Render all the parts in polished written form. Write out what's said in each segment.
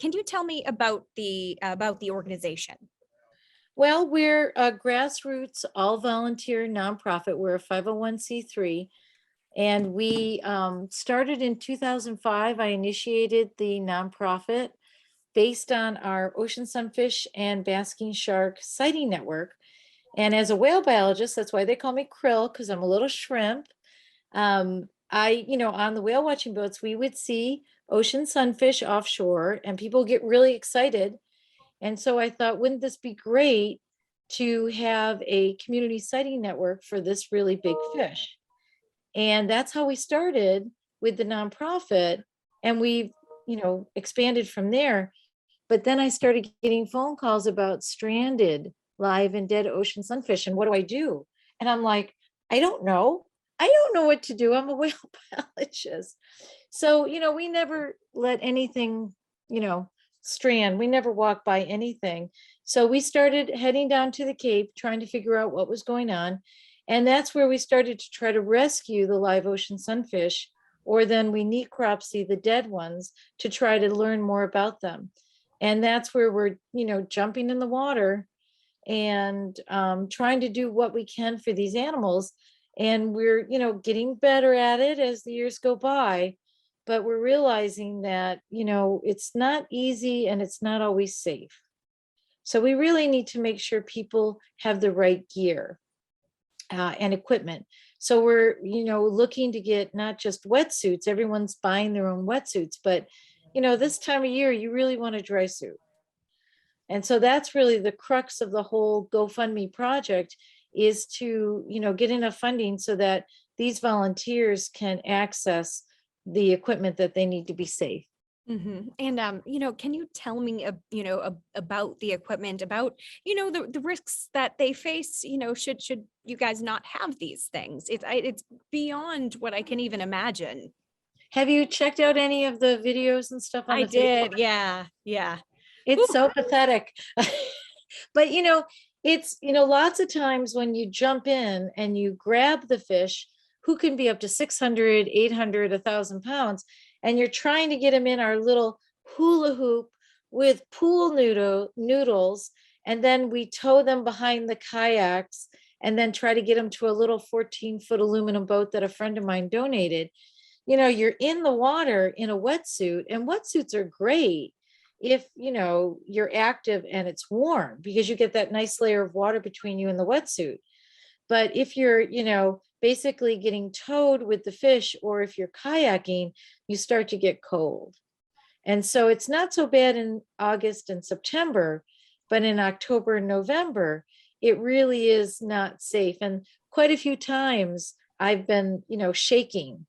can you tell me about the organization? Well, we're a grassroots, all volunteer nonprofit. We're a 501c3, and we started in 2005. I initiated the nonprofit based on our ocean sunfish and basking shark sighting network. And as a whale biologist, that's why they call me Krill, because I'm a little shrimp. On the whale watching boats, we would see ocean sunfish offshore, and people get really excited. And so I thought, wouldn't this be great to have a community sighting network for this really big fish? And that's how we started with the nonprofit. And we've, expanded from there. But then I started getting phone calls about stranded live and dead ocean sunfish. And what do I do? And I'm like, I don't know. I don't know what to do. I'm a whale biologist. So, we never let anything, strand. We never walked by anything. So we started heading down to the Cape, trying to figure out what was going on. And that's where we started to try to rescue the live ocean sunfish, or then we necropsy the dead ones to try to learn more about them. And that's where we're, jumping in the water and trying to do what we can for these animals. And we're, getting better at it as the years go by. But we're realizing that, it's not easy and it's not always safe. So we really need to make sure people have the right gear and equipment. So we're, looking to get not just wetsuits, everyone's buying their own wetsuits, but, this time of year, you really want a dry suit. And so that's really the crux of the whole GoFundMe project, is to, get enough funding so that these volunteers can access the equipment that they need to be safe. And can you tell me, about the equipment, about the risks that they face? Should you guys not have these things? It's beyond what I can even imagine. Have you checked out any of the videos and stuff on I the Facebook? did, yeah, yeah. It's so pathetic. But it's lots of times when you jump in and you grab the fish, who can be up to 600, 800, 1,000 pounds, and you're trying to get them in our little hula hoop with pool noodles, and then we tow them behind the kayaks and then try to get them to a little 14-foot aluminum boat that a friend of mine donated. You're in the water in a wetsuit, and wetsuits are great if you're active and it's warm, because you get that nice layer of water between you and the wetsuit. But if you're basically getting towed with the fish, or if you're kayaking, you start to get cold. And so it's not so bad in August and September, but in October and November, it really is not safe. And quite a few times I've been shaking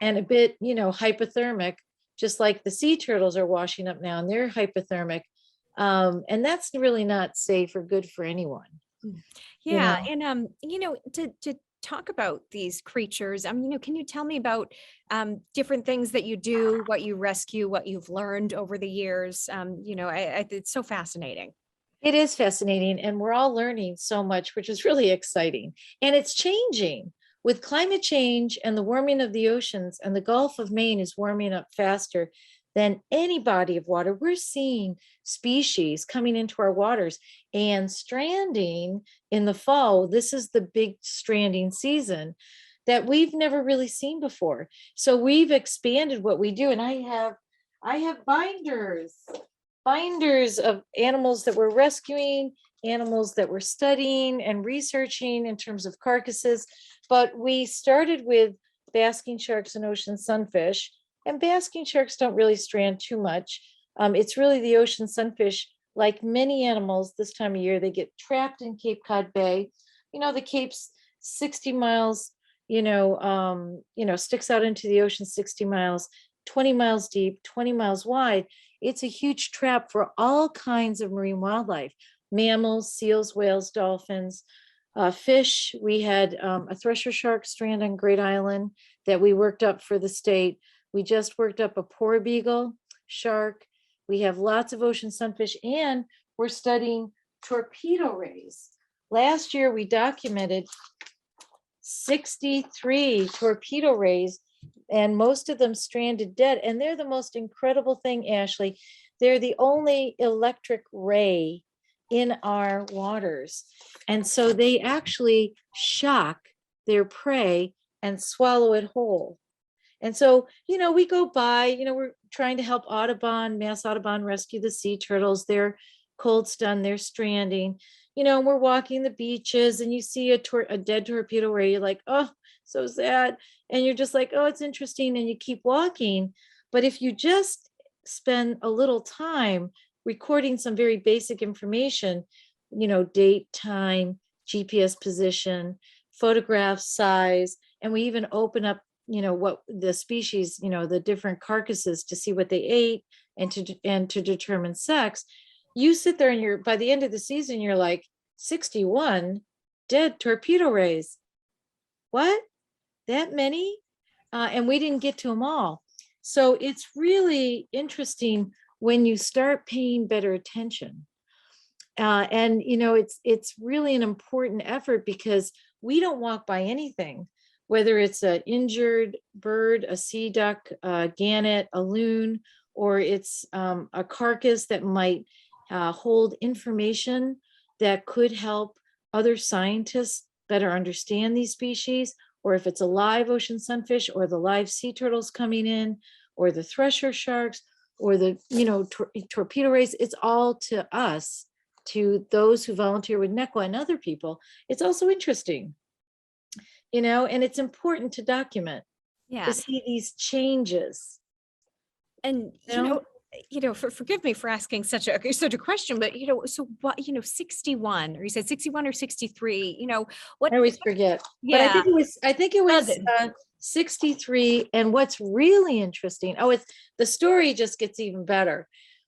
and a bit hypothermic, just like the sea turtles are washing up now and they're hypothermic. And that's really not safe or good for anyone. Yeah, and to talk about these creatures, can you tell me about different things that you do, what you rescue, what you've learned over the years? It's so fascinating. It is fascinating, and we're all learning so much, which is really exciting. And it's changing with climate change and the warming of the oceans, and the Gulf of Maine is warming up faster than any body of water. We're seeing species coming into our waters and stranding in the fall. This is the big stranding season that we've never really seen before. So we've expanded what we do, and I have binders of animals that we're rescuing, animals that we're studying and researching in terms of carcasses. But we started with basking sharks and ocean sunfish, and basking sharks don't really strand too much. It's really the ocean sunfish, like many animals this time of year, they get trapped in Cape Cod Bay. The Cape's 60 miles, sticks out into the ocean 60 miles, 20 miles deep, 20 miles wide. It's a huge trap for all kinds of marine wildlife: mammals, seals, whales, dolphins, fish. We had a thresher shark strand on Great Island that we worked up for the state. We just worked up a porbeagle shark. We have lots of ocean sunfish, and we're studying torpedo rays. Last year, we documented 63 torpedo rays, and most of them stranded dead. And they're the most incredible thing, Ashley. they're the only electric ray in our waters. And so they actually shock their prey and swallow it whole. And so, we go by, we're trying to help Mass Audubon rescue the sea turtles. They're cold stunned, they're stranding, we're walking the beaches and you see a dead torpedo ray. You're like, oh, so sad. And you're just like, oh, it's interesting. And you keep walking. But if you just spend a little time recording some very basic information, date, time, GPS position, photograph size, and we even open up what the species, the different carcasses to see what they ate and to determine sex. You sit there and by the end of the season, you're like, 61 dead torpedo rays. What? That many? And we didn't get to them all. So it's really interesting when you start paying better attention. And it's really an important effort, because we don't walk by anything, whether it's an injured bird, a sea duck, a gannet, a loon, or it's a carcass that might hold information that could help other scientists better understand these species, or if it's a live ocean sunfish, or the live sea turtles coming in, or the thresher sharks, or the torpedo rays. It's all to us, to those who volunteer with NECWA and other people. It's also interesting, and it's important to document, to Yeah. see these changes. And, forgive me for asking such a question, but, so what, 61, or you said 61 or 63, I always forget, but I yeah, think it was dozen. 63. And what's really interesting, it's the story just gets even better.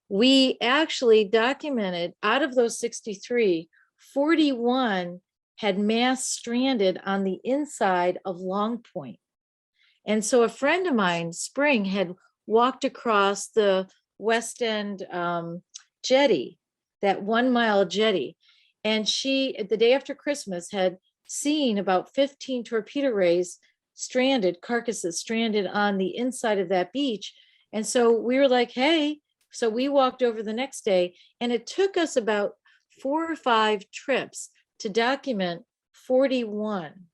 We actually documented, out of those 63, 41 had mass stranded on the inside of Long Point. And so a friend of mine, Spring, had walked across the West End jetty, that 1 mile jetty. And she, the day after Christmas, had seen about 15 torpedo rays carcasses stranded on the inside of that beach. And so we were like, hey, so we walked over the next day, and it took us about 4 or 5 trips to document 41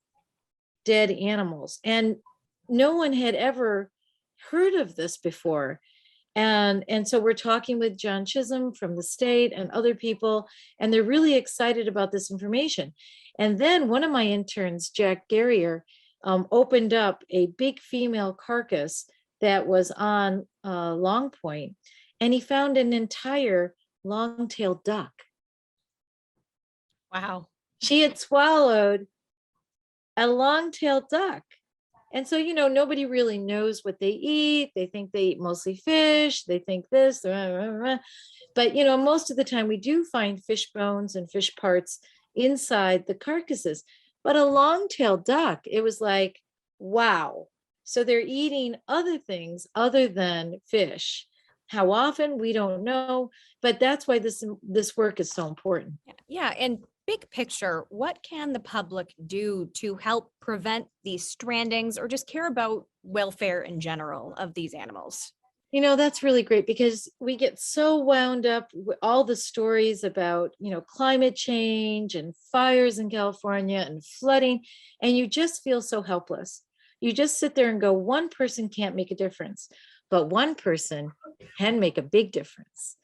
dead animals. And no one had ever heard of this before. And so we're talking with John Chisholm from the state and other people, and they're really excited about this information. And then one of my interns, Jack Garrier, opened up a big female carcass that was on Long Point, and he found an entire long-tailed duck. Wow. She had swallowed a long-tailed duck. And so, nobody really knows what they eat. They think they eat mostly fish. They think this, but, most of the time we do find fish bones and fish parts inside the carcasses. But a long-tailed duck, it was like, wow. So they're eating other things other than fish. How often, we don't know, but that's why this work is so important. Yeah. And big picture, what can the public do to help prevent these strandings, or just care about welfare in general of these animals? That's really great, because we get so wound up with all the stories about, climate change and fires in California and flooding, and you just feel so helpless. You just sit there and go, one person can't make a difference, but one person can make a big difference.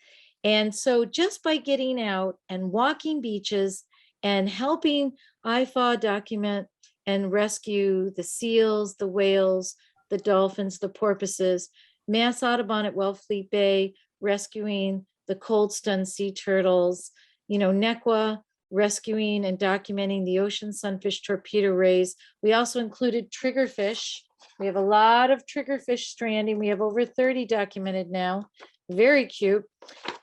And so just by getting out and walking beaches and helping IFAW document and rescue the seals, the whales, the dolphins, the porpoises, Mass Audubon at Wellfleet Bay rescuing the cold stunned sea turtles, NECWA rescuing and documenting the ocean sunfish torpedo rays. We also included triggerfish. We have a lot of triggerfish stranding. We have over 30 documented now. Very cute.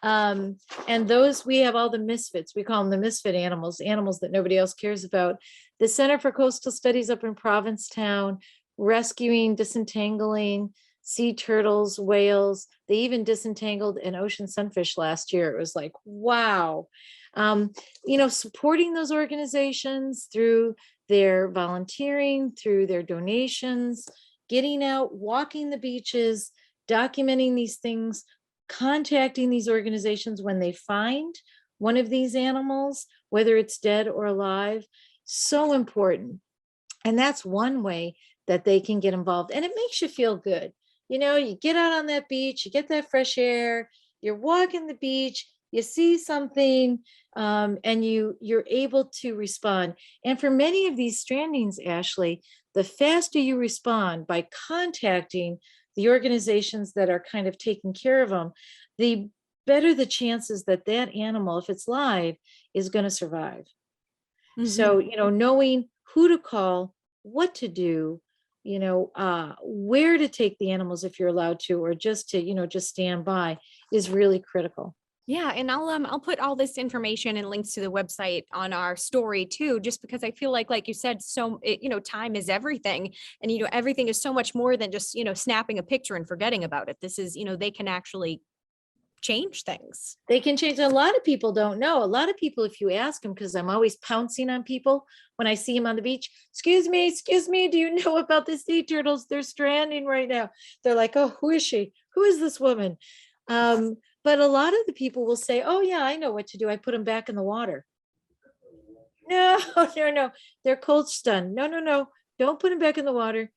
And those, we have all the misfits. We call them the misfit animals that nobody else cares about. The Center for Coastal Studies up in Provincetown, rescuing, disentangling sea turtles, whales. They even disentangled an ocean sunfish last year. It was like, wow. Supporting those organizations through their volunteering, through their donations, getting out, walking the beaches, documenting these things contacting these organizations when they find one of these animals, whether it's dead or alive, so important. And that's one way that they can get involved. And it makes you feel good. You get out on that beach, you get that fresh air, you're walking the beach, you see something, and you're able to respond. And for many of these strandings, Ashley, the faster you respond by contacting the organizations that are kind of taking care of them, the better the chances that that animal, if it's live, is going to survive. So, Mhm. knowing who to call, what to do, where to take the animals if you're allowed to, or just to, just stand by is really critical. Yeah, and I'll put all this information and links to the website on our story too, just because I feel like you said, time is everything, and everything is so much more than just snapping a picture and forgetting about it. This is they can actually change things. They can change. A lot of people don't know. A lot of people, if you ask them, because I'm always pouncing on people when I see them on the beach, excuse me, do you know about the sea turtles? They're stranding right now. They're like, oh, who is she? Who is this woman? But a lot of the people will say, oh yeah, I know what to do. I put them back in the water. No, no. They're cold stunned. No. Don't put them back in the water.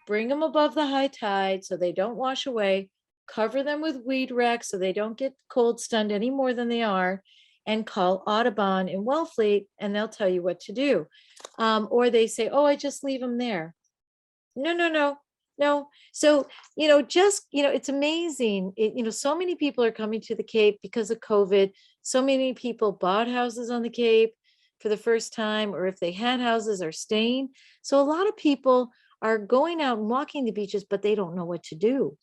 Bring them above the high tide so they don't wash away. Cover them with weed racks so they don't get cold stunned any more than they are, and call Audubon in Wellfleet and they'll tell you what to do. Or they say, oh, I just leave them there. No. So, it's amazing. So many people are coming to the Cape because of COVID. So many people bought houses on the Cape for the first time, or if they had houses, are staying. So a lot of people are going out and walking the beaches, but they don't know what to do.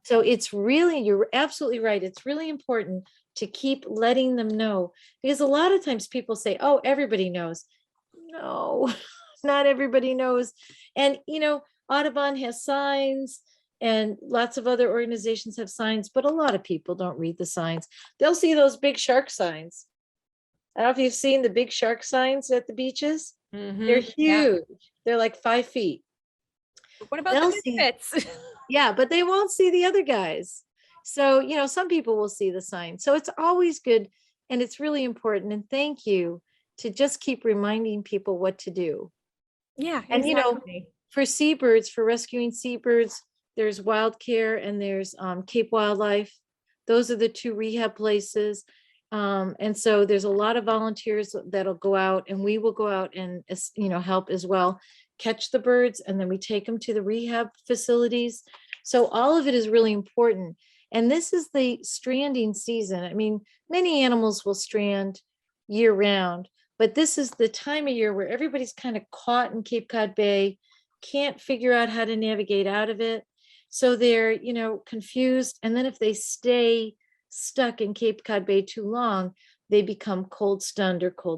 So you're absolutely right. It's really important to keep letting them know, because a lot of times people say, oh, everybody knows. No, not everybody knows. And, Audubon has signs and lots of other organizations have signs, but a lot of people don't read the signs. They'll see those big shark signs. I don't know if you've seen the big shark signs at the beaches. They're Yeah. huge. They're like 5 feet. What about the They'll see, misfits? yeah, but they won't see the other guys. So, some people will see the sign. So it's always good and it's really important. And thank you to just keep reminding people what to do. Yeah, And, exactly. for seabirds, for rescuing seabirds, there's Wild Care and there's Cape Wildlife. Those are the two rehab places. And so there's a lot of volunteers that'll go out, and we will go out and, help as well, catch the birds, and then we take them to the rehab facilities. So all of it is really important. And this is the stranding season. I mean, many animals will strand year round, but this is the time of year where everybody's kind of caught in Cape Cod Bay, can't figure out how to navigate out of it. So they're, confused. And then if they stay stuck in Cape Cod Bay too long, they become cold stunned or cold